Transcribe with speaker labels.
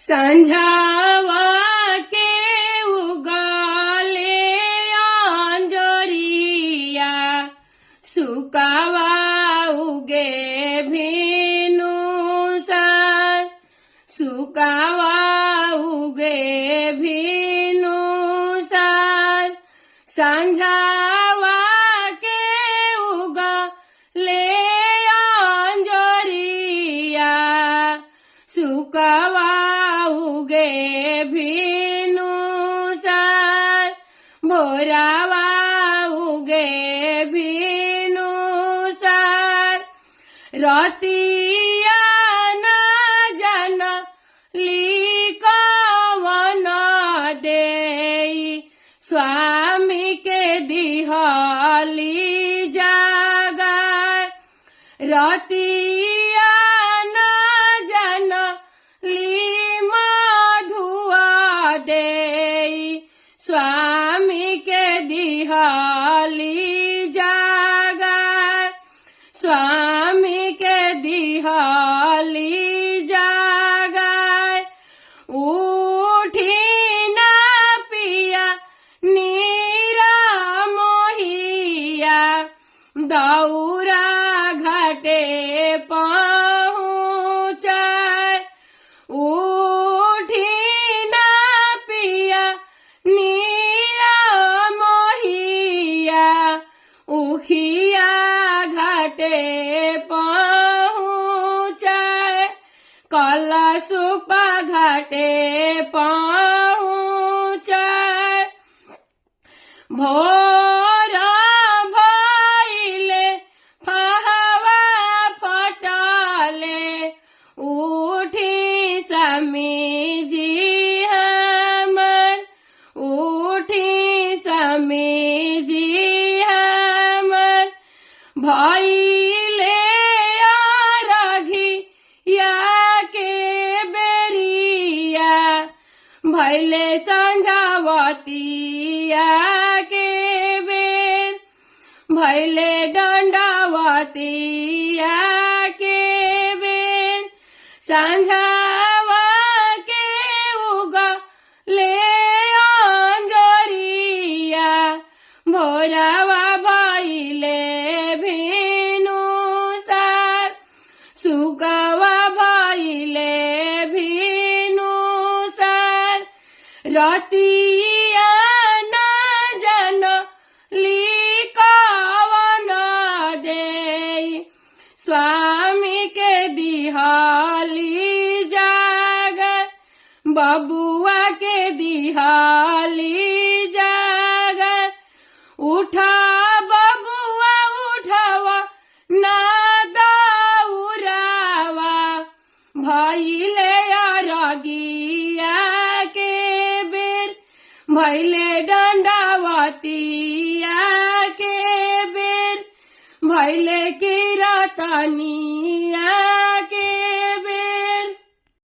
Speaker 1: संझावा के उगले अंजोरिया सुकावा उगे भिनु सार सुकावा उगे भिनु सार संझावा के उगले अंजोरिया सुकावा उगे भिनु सार भोरावा उगे भिनु सार रतिया न जन लिकवन देई स्वामी के दिहली जागार रतिया न जन मधुआ देई स्वामी के दिहली जागार स्वामी के दिहली जागार उठी ना पिया नीरा मोहिया दौरा घाटे पहुँचाय उठी ना पिया नीरा मोहिया उखिया घाटे पहुँचाय कलशुपा घाटे पहुँचाय भोर भइले फहवा फटले उठी समीजी हमर उठी समीजी हमर भइले अरघिया के बेरिया भइले संझावतिया के बेर भइले दण्डवतिया के बेर संझावा के उगले अंजोरिया भोरावा भइले भिनु सार सुकावा भइले भिनु सार रतिया न जन लिकवन देई स्वामी के दिहली जागर बबुआ के दिहली जागर उठा बबुआ उठावा ना दौरावा भइले अरगिया के बेर भइले दण्डवतिया के बेर भइले किरतनिया